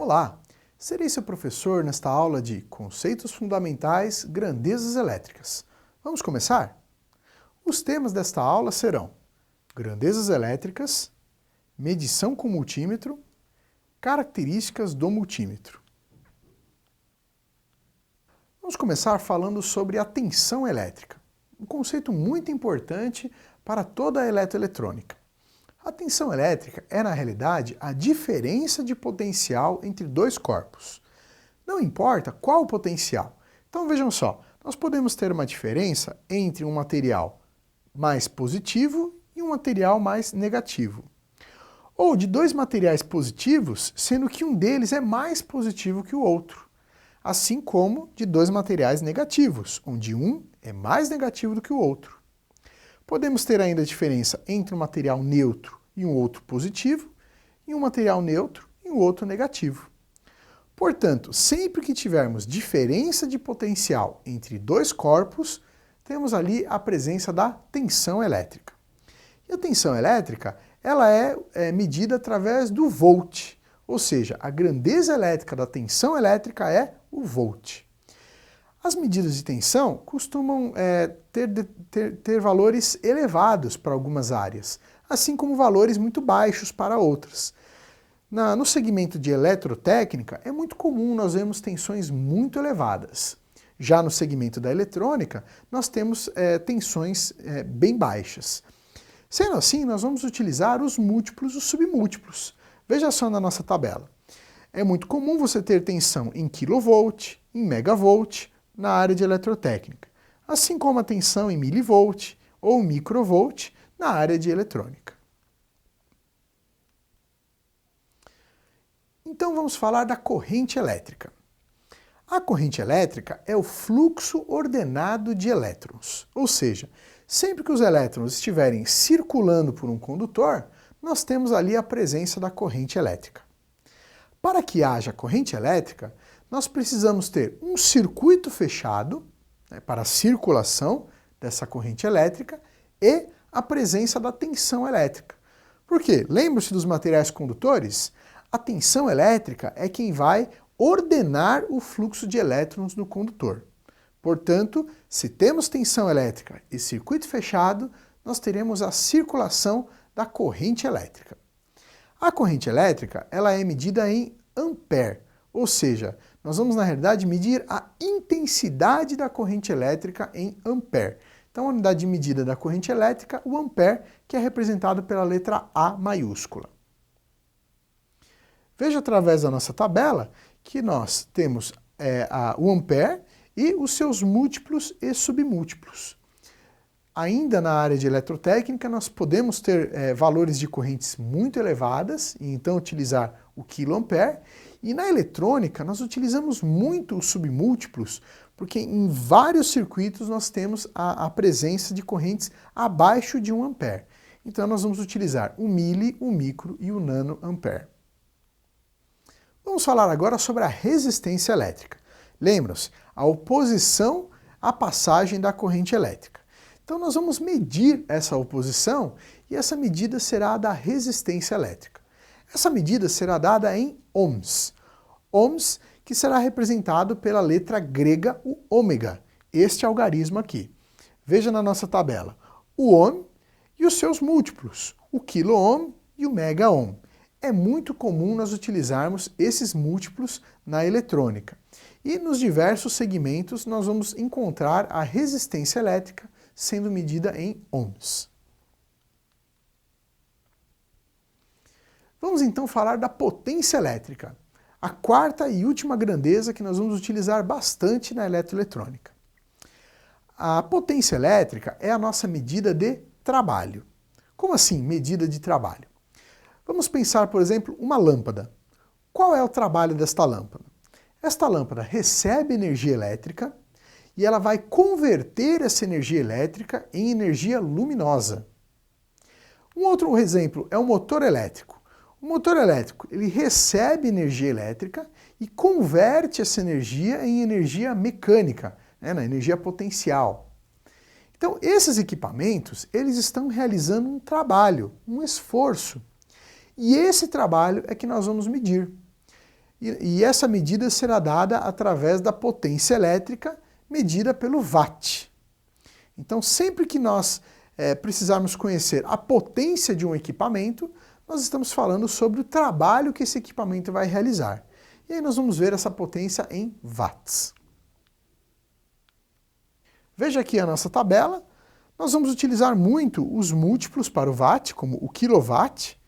Olá, serei seu professor nesta aula de Conceitos Fundamentais, Grandezas Elétricas. Vamos começar? Os temas desta aula serão grandezas elétricas, medição com multímetro, características do multímetro. Vamos começar falando sobre a tensão elétrica, um conceito muito importante para toda a eletroeletrônica. A tensão elétrica é, na realidade, a diferença de potencial entre dois corpos. Não importa qual o potencial. Então vejam só, nós podemos ter uma diferença entre um material mais positivo e um material mais negativo. Ou de dois materiais positivos, sendo que um deles é mais positivo que o outro. Assim como de dois materiais negativos, onde um é mais negativo do que o outro. Podemos ter ainda a diferença entre um material neutro e um outro positivo, e um material neutro e um outro negativo. Portanto, sempre que tivermos diferença de potencial entre dois corpos, temos ali a presença da tensão elétrica. E a tensão elétrica, ela é medida através do volt, ou seja, a grandeza elétrica da tensão elétrica é o volt. As medidas de tensão costumam ter valores elevados para algumas áreas, assim como valores muito baixos para outras. No segmento de eletrotécnica, é muito comum nós vermos tensões muito elevadas. Já no segmento da eletrônica, nós temos tensões bem baixas. Sendo assim, nós vamos utilizar os múltiplos e os submúltiplos. Veja só na nossa tabela. É muito comum você ter tensão em kV, em megavolt, na área de eletrotécnica, assim como a tensão em milivolt ou microvolt na área de eletrônica. Então vamos falar da corrente elétrica. A corrente elétrica é o fluxo ordenado de elétrons, ou seja, sempre que os elétrons estiverem circulando por um condutor, nós temos ali a presença da corrente elétrica. Para que haja corrente elétrica, nós precisamos ter um circuito fechado, para a circulação dessa corrente elétrica e a presença da tensão elétrica. Por quê? Lembre-se dos materiais condutores? A tensão elétrica é quem vai ordenar o fluxo de elétrons no condutor. Portanto, se temos tensão elétrica e circuito fechado, nós teremos a circulação da corrente elétrica. A corrente elétrica ela é medida em ampere, ou seja, nós vamos na realidade medir a intensidade da corrente elétrica em ampere. Então a unidade de medida da corrente elétrica, o ampere, que é representado pela letra A maiúscula. Veja através da nossa tabela que nós temos o ampere e os seus múltiplos e submúltiplos. Ainda na área de eletrotécnica, nós podemos ter valores de correntes muito elevadas, e então utilizar o quiloampere. E na eletrônica, nós utilizamos muito os submúltiplos, porque em vários circuitos nós temos a presença de correntes abaixo de 1 ampere. Então nós vamos utilizar o mili, o micro e o nanoampere. Vamos falar agora sobre a resistência elétrica. Lembram-se, a oposição à passagem da corrente elétrica. Então nós vamos medir essa oposição e essa medida será a da resistência elétrica. Essa medida será dada em ohms. Ohms que será representado pela letra grega, o ômega, este algarismo aqui. Veja na nossa tabela, o ohm e os seus múltiplos, o quilo-ohm e o mega-ohm. É muito comum nós utilizarmos esses múltiplos na eletrônica. E nos diversos segmentos nós vamos encontrar a resistência elétrica sendo medida em ohms. Vamos então falar da potência elétrica, a quarta e última grandeza que nós vamos utilizar bastante na eletroeletrônica. A potência elétrica é a nossa medida de trabalho. Como assim, medida de trabalho? Vamos pensar, por exemplo, uma lâmpada. Qual é o trabalho desta lâmpada? Esta lâmpada recebe energia elétrica e ela vai converter essa energia elétrica em energia luminosa. Um outro exemplo é o motor elétrico. O motor elétrico ele recebe energia elétrica e converte essa energia em energia mecânica, na energia potencial. Então, esses equipamentos eles estão realizando um trabalho, um esforço. E esse trabalho é que nós vamos medir. e essa medida será dada através da potência elétrica medida pelo watt. Então, sempre que nós precisarmos conhecer a potência de um equipamento, nós estamos falando sobre o trabalho que esse equipamento vai realizar. E aí nós vamos ver essa potência em watts. Veja aqui a nossa tabela. Nós vamos utilizar muito os múltiplos para o watt, como o quilowatt,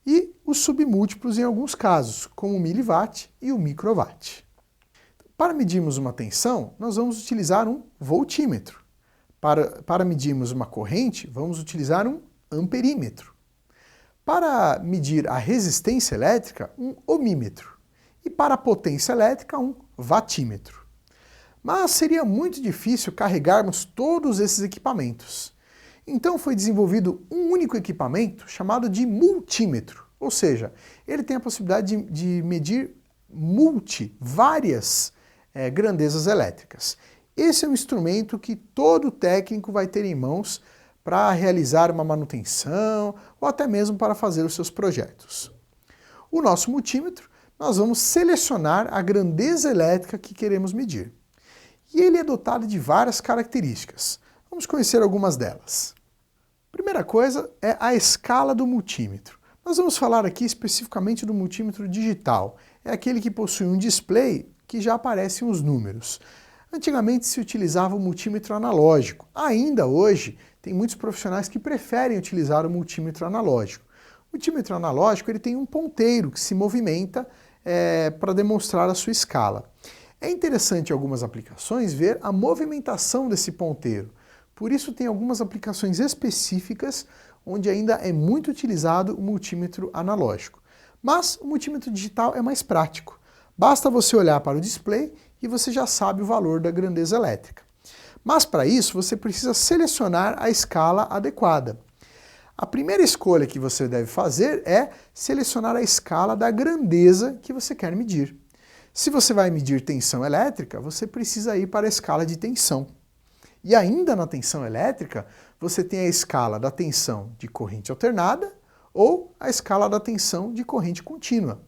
e os submúltiplos em alguns casos, como o miliwatt e o microwatt. Para medirmos uma tensão, nós vamos utilizar um voltímetro. Para medirmos uma corrente, vamos utilizar um amperímetro. Para medir a resistência elétrica, um ohmímetro. E para a potência elétrica, um wattímetro. Mas seria muito difícil carregarmos todos esses equipamentos. Então foi desenvolvido um único equipamento chamado de multímetro. Ou seja, ele tem a possibilidade de medir várias grandezas elétricas. Esse é um instrumento que todo técnico vai ter em mãos para realizar uma manutenção ou até mesmo para fazer os seus projetos. O nosso multímetro, nós vamos selecionar a grandeza elétrica que queremos medir. E ele é dotado de várias características. Vamos conhecer algumas delas. Primeira coisa é a escala do multímetro. Nós vamos falar aqui especificamente do multímetro digital. É aquele que possui um display que já aparecem os números. Antigamente se utilizava o multímetro analógico. Ainda hoje, tem muitos profissionais que preferem utilizar o multímetro analógico. O multímetro analógico ele tem um ponteiro que se movimenta para demonstrar a sua escala. É interessante em algumas aplicações ver a movimentação desse ponteiro. Por isso tem algumas aplicações específicas onde ainda é muito utilizado o multímetro analógico. Mas o multímetro digital é mais prático. Basta você olhar para o display e você já sabe o valor da grandeza elétrica. Mas para isso você precisa selecionar a escala adequada. A primeira escolha que você deve fazer é selecionar a escala da grandeza que você quer medir. Se você vai medir tensão elétrica, você precisa ir para a escala de tensão. E ainda na tensão elétrica, você tem a escala da tensão de corrente alternada ou a escala da tensão de corrente contínua.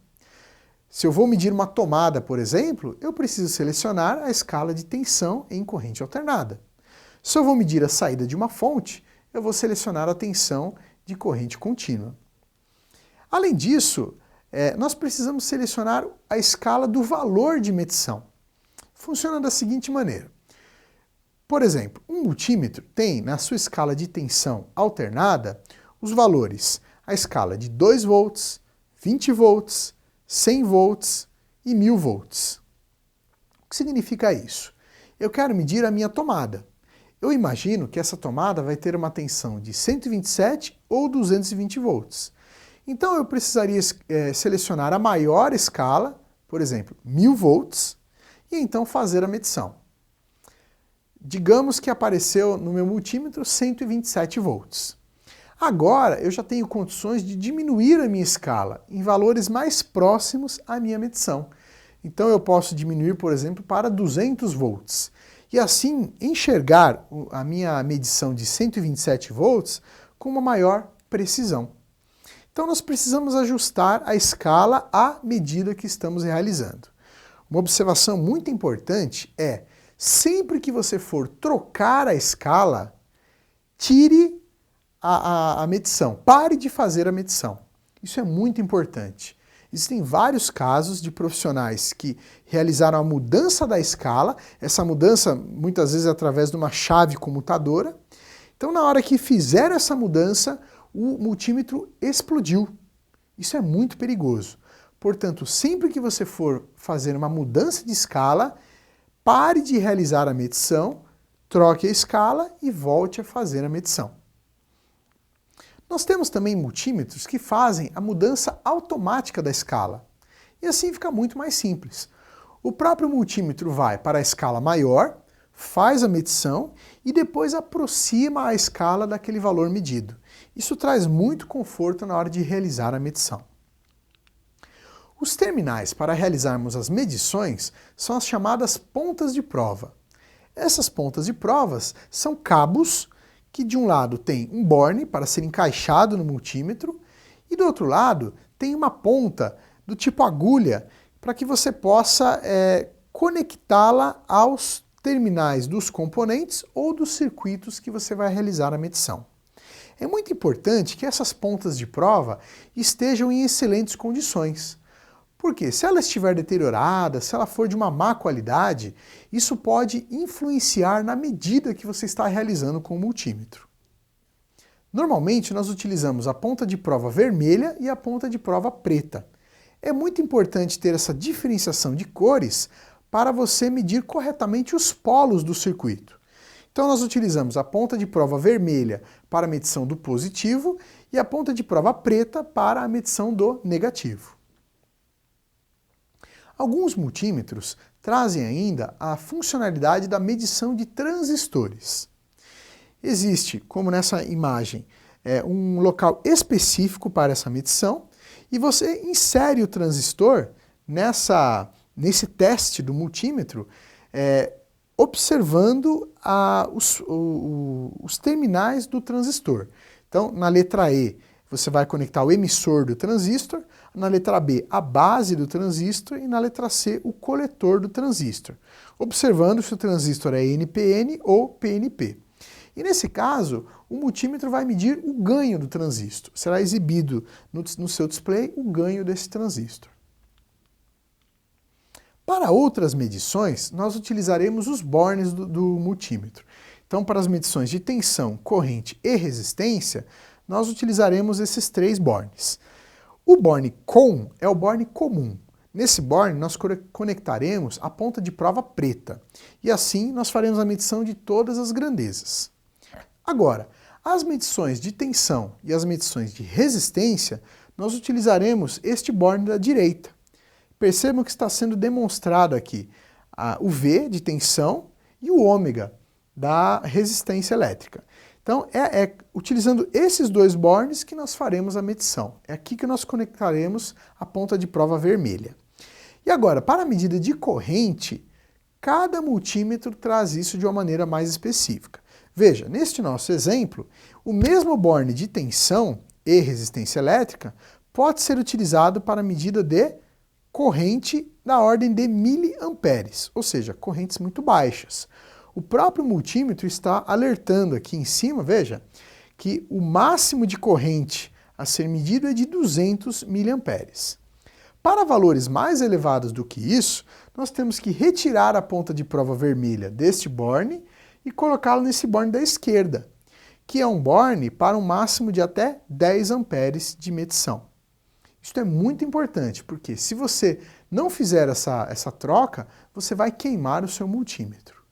Se eu vou medir uma tomada, por exemplo, eu preciso selecionar a escala de tensão em corrente alternada. Se eu vou medir a saída de uma fonte, eu vou selecionar a tensão de corrente contínua. Além disso, nós precisamos selecionar a escala do valor de medição. Funciona da seguinte maneira. Por exemplo, um multímetro tem na sua escala de tensão alternada os valores, a escala de 2 volts, 20 volts, 100 volts e 1000 volts. O que significa isso? Eu quero medir a minha tomada. Eu imagino que essa tomada vai ter uma tensão de 127 ou 220 volts. Então eu precisaria selecionar a maior escala, por exemplo, 1000 volts, e então fazer a medição. Digamos que apareceu no meu multímetro 127 volts. Agora eu já tenho condições de diminuir a minha escala em valores mais próximos à minha medição. Então eu posso diminuir, por exemplo, para 200 volts. E assim enxergar a minha medição de 127 volts com uma maior precisão. Então nós precisamos ajustar a escala à medida que estamos realizando. Uma observação muito importante é, sempre que você for trocar a escala, tire a medição, pare de fazer a medição. Isso é muito importante. Existem vários casos de profissionais que realizaram a mudança da escala, essa mudança muitas vezes é através de uma chave comutadora. Então na hora que fizeram essa mudança, o multímetro explodiu. Isso é muito perigoso. Portanto, sempre que você for fazer uma mudança de escala, pare de realizar a medição, troque a escala e volte a fazer a medição. Nós temos também multímetros que fazem a mudança automática da escala. E assim fica muito mais simples. O próprio multímetro vai para a escala maior, faz a medição e depois aproxima a escala daquele valor medido. Isso traz muito conforto na hora de realizar a medição. Os terminais para realizarmos as medições são as chamadas pontas de prova. Essas pontas de provas são cabos que de um lado tem um borne para ser encaixado no multímetro e do outro lado tem uma ponta do tipo agulha para que você possa conectá-la aos terminais dos componentes ou dos circuitos que você vai realizar a medição. É muito importante que essas pontas de prova estejam em excelentes condições. Porque se ela estiver deteriorada, se ela for de uma má qualidade, isso pode influenciar na medida que você está realizando com o multímetro. Normalmente nós utilizamos a ponta de prova vermelha e a ponta de prova preta. É muito importante ter essa diferenciação de cores para você medir corretamente os polos do circuito. Então nós utilizamos a ponta de prova vermelha para a medição do positivo e a ponta de prova preta para a medição do negativo. Alguns multímetros trazem ainda a funcionalidade da medição de transistores. Existe, como nessa imagem, um local específico para essa medição e você insere o transistor nesse teste do multímetro, observando os terminais do transistor. Então, na letra E, você vai conectar o emissor do transistor, na letra B, a base do transistor e na letra C, o coletor do transistor, observando se o transistor é NPN ou PNP. E nesse caso, o multímetro vai medir o ganho do transistor. Será exibido no seu display o ganho desse transistor. Para outras medições, nós utilizaremos os bornes do multímetro. Então, para as medições de tensão, corrente e resistência, nós utilizaremos esses 3 bornes. O borne COM é o borne comum. Nesse borne, nós conectaremos a ponta de prova preta. E assim, nós faremos a medição de todas as grandezas. Agora, as medições de tensão e as medições de resistência, nós utilizaremos este borne da direita. Percebam que está sendo demonstrado aqui o V de tensão e o ômega da resistência elétrica. Então, utilizando esses 2 bornes que nós faremos a medição. É aqui que nós conectaremos a ponta de prova vermelha. E agora, para a medida de corrente, cada multímetro traz isso de uma maneira mais específica. Veja, neste nosso exemplo, o mesmo borne de tensão e resistência elétrica pode ser utilizado para a medida de corrente da ordem de miliamperes, ou seja, correntes muito baixas. O próprio multímetro está alertando aqui em cima, veja, que o máximo de corrente a ser medido é de 200 miliamperes. Para valores mais elevados do que isso, nós temos que retirar a ponta de prova vermelha deste borne e colocá-lo nesse borne da esquerda, que é um borne para um máximo de até 10 amperes de medição. Isso é muito importante, porque se você não fizer essa troca, você vai queimar o seu multímetro.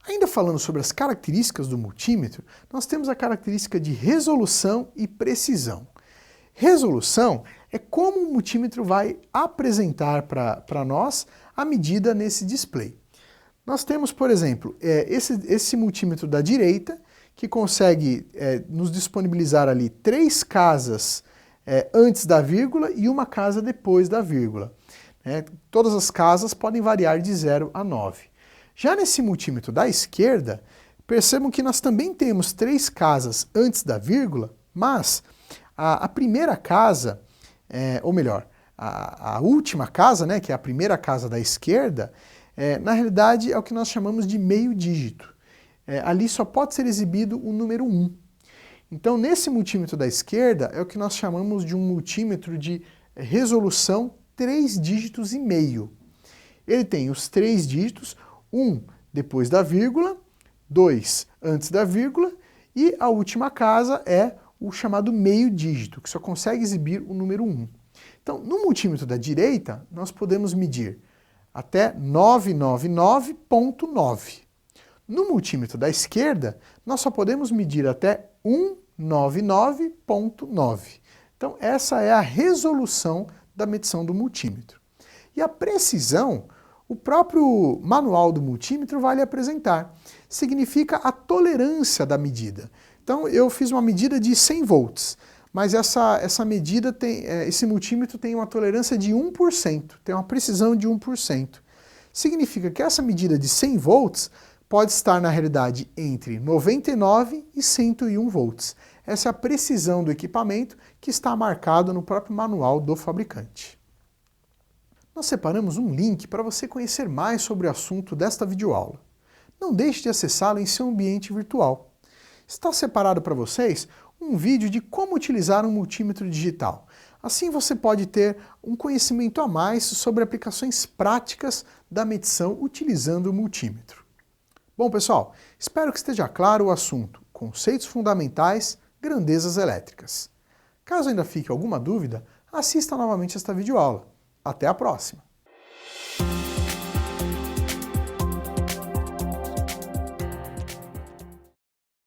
Ainda falando sobre as características do multímetro, nós temos a característica de resolução e precisão. Resolução é como o multímetro vai apresentar para nós a medida nesse display. Nós temos, por exemplo, esse multímetro da direita, que consegue nos disponibilizar ali 3 casas antes da vírgula e uma casa depois da vírgula. Todas as casas podem variar de 0 a 9. Já nesse multímetro da esquerda, percebam que nós também temos 3 casas antes da vírgula, mas a primeira casa, ou melhor, a última casa, que é a primeira casa da esquerda, na realidade é o que nós chamamos de meio dígito. Ali só pode ser exibido o número 1. Então, nesse multímetro da esquerda, é o que nós chamamos de um multímetro de resolução 3 dígitos e meio. Ele tem os 3 dígitos, 1 depois da vírgula, 2 antes da vírgula, e a última casa é o chamado meio dígito, que só consegue exibir o número 1. Então, no multímetro da direita, nós podemos medir até 999.9. No multímetro da esquerda, nós só podemos medir até 199.9. Então, essa é a resolução da medição do multímetro. E a precisão, o próprio manual do multímetro vai lhe apresentar. Significa a tolerância da medida. Então, eu fiz uma medida de 100 volts, mas essa medida esse multímetro tem uma tolerância de 1%, tem uma precisão de 1%. Significa que essa medida de 100 volts pode estar na realidade entre 99 e 101 volts. Essa é a precisão do equipamento que está marcado no próprio manual do fabricante. Nós separamos um link para você conhecer mais sobre o assunto desta videoaula. Não deixe de acessá-lo em seu ambiente virtual. Está separado para vocês um vídeo de como utilizar um multímetro digital. Assim você pode ter um conhecimento a mais sobre aplicações práticas da medição utilizando o multímetro. Bom, pessoal, espero que esteja claro o assunto conceitos fundamentais, grandezas elétricas. Caso ainda fique alguma dúvida, assista novamente esta videoaula. Até a próxima!